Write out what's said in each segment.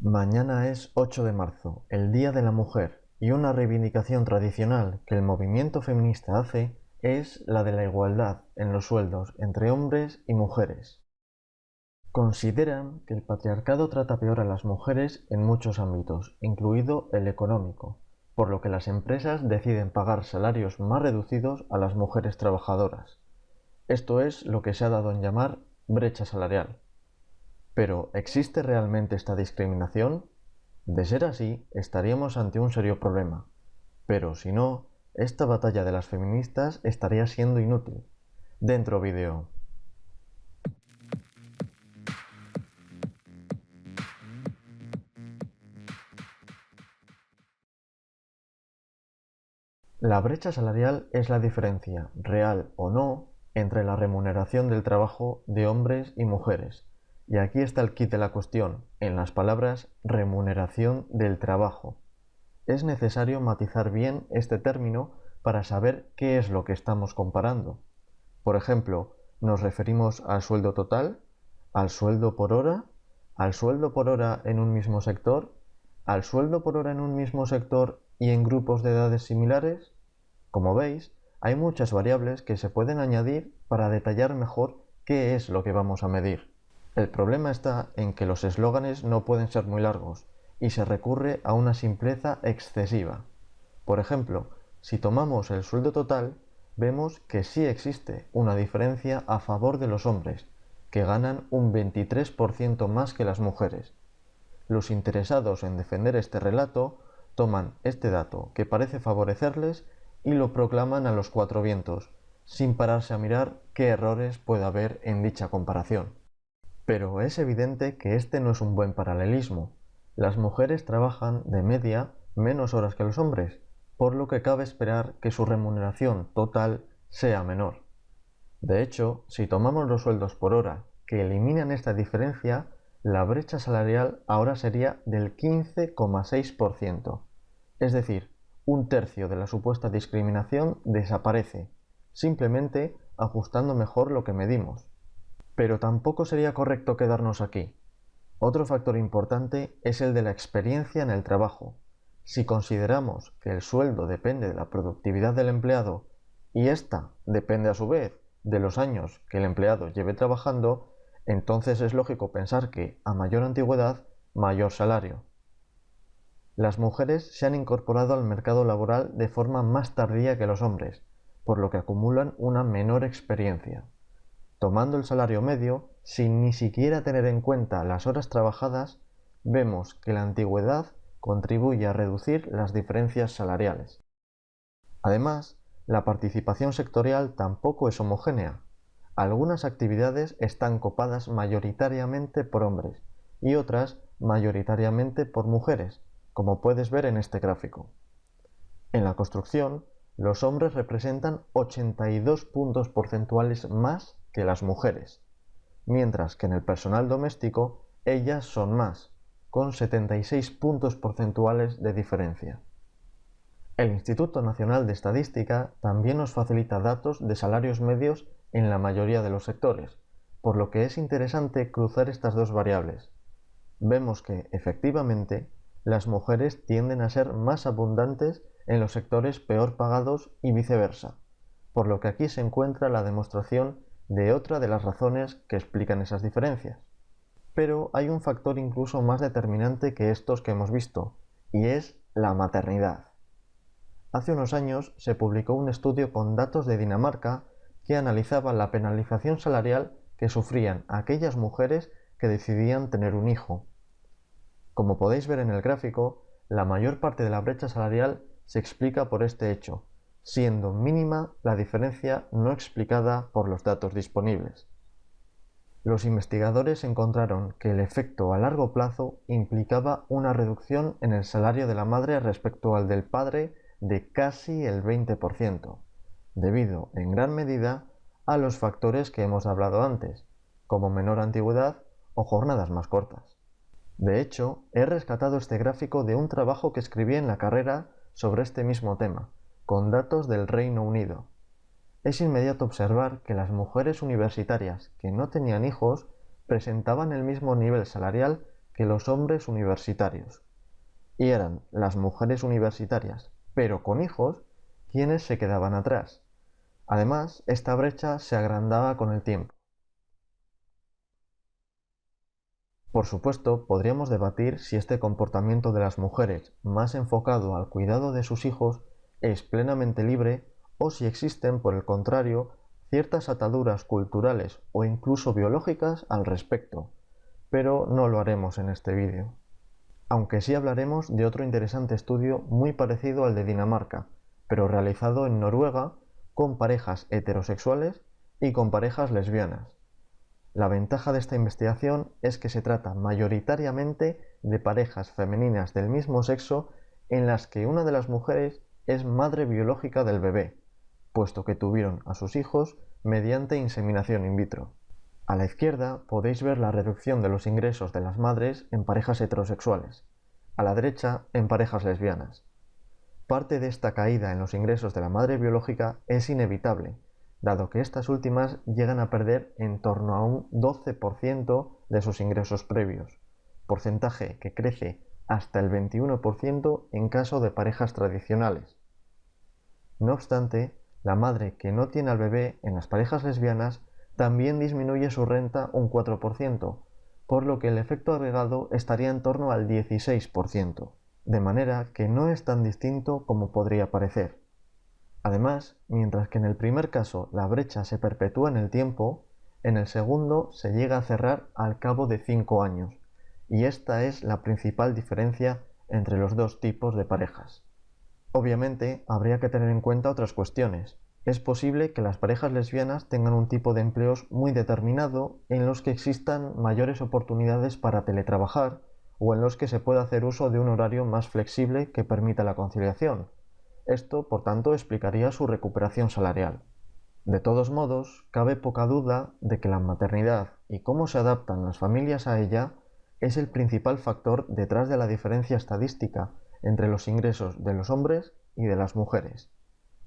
Mañana es 8 de marzo, el Día de la Mujer, y una reivindicación tradicional que el movimiento feminista hace es la de la igualdad en los sueldos entre hombres y mujeres. Consideran que el patriarcado trata peor a las mujeres en muchos ámbitos, incluido el económico, por lo que las empresas deciden pagar salarios más reducidos a las mujeres trabajadoras. Esto es lo que se ha dado en llamar brecha salarial. Pero, ¿existe realmente esta discriminación? De ser así, estaríamos ante un serio problema. Pero si no, esta batalla de las feministas estaría siendo inútil. Dentro vídeo. La brecha salarial es la diferencia, real o no, entre la remuneración del trabajo de hombres y mujeres. Y aquí está el quid de la cuestión, en las palabras remuneración del trabajo. Es necesario matizar bien este término para saber qué es lo que estamos comparando. Por ejemplo, ¿nos referimos al sueldo total, al sueldo por hora, al sueldo por hora en un mismo sector, al sueldo por hora en un mismo sector y en grupos de edades similares? Como veis, hay muchas variables que se pueden añadir para detallar mejor qué es lo que vamos a medir. El problema está en que los eslóganes no pueden ser muy largos y se recurre a una simpleza excesiva. Por ejemplo, si tomamos el sueldo total, vemos que sí existe una diferencia a favor de los hombres, que ganan un 23% más que las mujeres. Los interesados en defender este relato toman este dato que parece favorecerles y lo proclaman a los cuatro vientos, sin pararse a mirar qué errores puede haber en dicha comparación. Pero es evidente que este no es un buen paralelismo. Las mujeres trabajan, de media, menos horas que los hombres, por lo que cabe esperar que su remuneración total sea menor. De hecho, si tomamos los sueldos por hora que eliminan esta diferencia, la brecha salarial ahora sería del 15,6%. Es decir, un tercio de la supuesta discriminación desaparece, simplemente ajustando mejor lo que medimos. Pero tampoco sería correcto quedarnos aquí. Otro factor importante es el de la experiencia en el trabajo. Si consideramos que el sueldo depende de la productividad del empleado y ésta depende a su vez de los años que el empleado lleve trabajando, entonces es lógico pensar que a mayor antigüedad, mayor salario. Las mujeres se han incorporado al mercado laboral de forma más tardía que los hombres, por lo que acumulan una menor experiencia. Tomando el salario medio, sin ni siquiera tener en cuenta las horas trabajadas, vemos que la antigüedad contribuye a reducir las diferencias salariales. Además, la participación sectorial tampoco es homogénea. Algunas actividades están copadas mayoritariamente por hombres y otras mayoritariamente por mujeres, como puedes ver en este gráfico. En la construcción, los hombres representan 82 puntos porcentuales más que las mujeres, mientras que en el personal doméstico ellas son más, con 76 puntos porcentuales de diferencia. El Instituto Nacional de Estadística también nos facilita datos de salarios medios en la mayoría de los sectores, por lo que es interesante cruzar estas dos variables. Vemos que, efectivamente, las mujeres tienden a ser más abundantes en los sectores peor pagados y viceversa, por lo que aquí se encuentra la demostración de otra de las razones que explican esas diferencias. Pero hay un factor incluso más determinante que estos que hemos visto, y es la maternidad. Hace unos años se publicó un estudio con datos de Dinamarca que analizaba la penalización salarial que sufrían aquellas mujeres que decidían tener un hijo. Como podéis ver en el gráfico, la mayor parte de la brecha salarial se explica por este hecho, siendo mínima la diferencia no explicada por los datos disponibles. Los investigadores encontraron que el efecto a largo plazo implicaba una reducción en el salario de la madre respecto al del padre de casi el 20%, debido en gran medida a los factores que hemos hablado antes, como menor antigüedad o jornadas más cortas. De hecho, he rescatado este gráfico de un trabajo que escribí en la carrera sobre este mismo tema, con datos del Reino Unido. Es inmediato observar que las mujeres universitarias que no tenían hijos presentaban el mismo nivel salarial que los hombres universitarios. Y eran las mujeres universitarias, pero con hijos, quienes se quedaban atrás. Además, esta brecha se agrandaba con el tiempo. Por supuesto, podríamos debatir si este comportamiento de las mujeres, más enfocado al cuidado de sus hijos, es plenamente libre o si existen, por el contrario, ciertas ataduras culturales o incluso biológicas al respecto, pero no lo haremos en este vídeo. Aunque sí hablaremos de otro interesante estudio muy parecido al de Dinamarca, pero realizado en Noruega con parejas heterosexuales y con parejas lesbianas. La ventaja de esta investigación es que se trata mayoritariamente de parejas femeninas del mismo sexo en las que una de las mujeres es madre biológica del bebé, puesto que tuvieron a sus hijos mediante inseminación in vitro. A la izquierda podéis ver la reducción de los ingresos de las madres en parejas heterosexuales, a la derecha en parejas lesbianas. Parte de esta caída en los ingresos de la madre biológica es inevitable, dado que estas últimas llegan a perder en torno a un 12% de sus ingresos previos, porcentaje que crece hasta el 21% en caso de parejas tradicionales. No obstante, la madre que no tiene al bebé en las parejas lesbianas también disminuye su renta un 4%, por lo que el efecto agregado estaría en torno al 16%, de manera que no es tan distinto como podría parecer. Además, mientras que en el primer caso la brecha se perpetúa en el tiempo, en el segundo se llega a cerrar al cabo de 5 años, y esta es la principal diferencia entre los dos tipos de parejas. Obviamente, habría que tener en cuenta otras cuestiones. Es posible que las parejas lesbianas tengan un tipo de empleos muy determinado en los que existan mayores oportunidades para teletrabajar o en los que se pueda hacer uso de un horario más flexible que permita la conciliación. Esto, por tanto, explicaría su recuperación salarial. De todos modos, cabe poca duda de que la maternidad y cómo se adaptan las familias a ella es el principal factor detrás de la diferencia estadística entre los ingresos de los hombres y de las mujeres.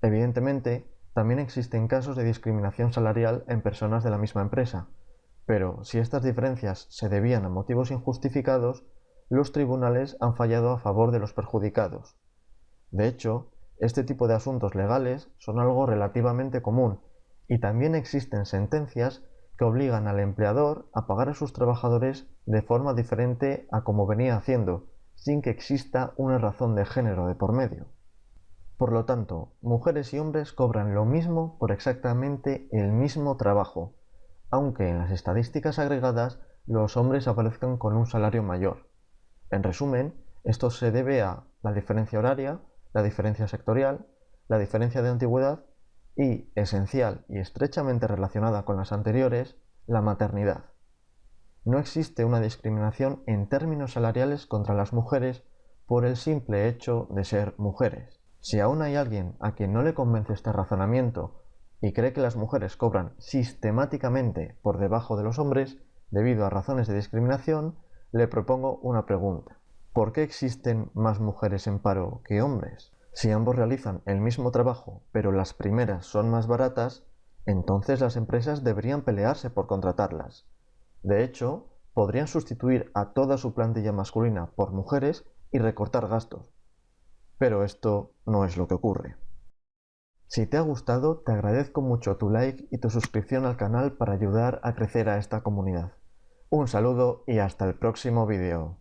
Evidentemente, también existen casos de discriminación salarial en personas de la misma empresa, pero si estas diferencias se debían a motivos injustificados, los tribunales han fallado a favor de los perjudicados. De hecho, este tipo de asuntos legales son algo relativamente común y también existen sentencias que obligan al empleador a pagar a sus trabajadores de forma diferente a como venía haciendo, sin que exista una razón de género de por medio. Por lo tanto, mujeres y hombres cobran lo mismo por exactamente el mismo trabajo, aunque en las estadísticas agregadas los hombres aparezcan con un salario mayor. En resumen, esto se debe a la diferencia horaria, la diferencia sectorial, la diferencia de antigüedad y, esencial y estrechamente relacionada con las anteriores, la maternidad. No existe una discriminación en términos salariales contra las mujeres por el simple hecho de ser mujeres. Si aún hay alguien a quien no le convence este razonamiento y cree que las mujeres cobran sistemáticamente por debajo de los hombres debido a razones de discriminación, le propongo una pregunta. ¿Por qué existen más mujeres en paro que hombres? Si ambos realizan el mismo trabajo, pero las primeras son más baratas, entonces las empresas deberían pelearse por contratarlas. De hecho, podrían sustituir a toda su plantilla masculina por mujeres y recortar gastos. Pero esto no es lo que ocurre. Si te ha gustado, te agradezco mucho tu like y tu suscripción al canal para ayudar a crecer a esta comunidad. Un saludo y hasta el próximo vídeo.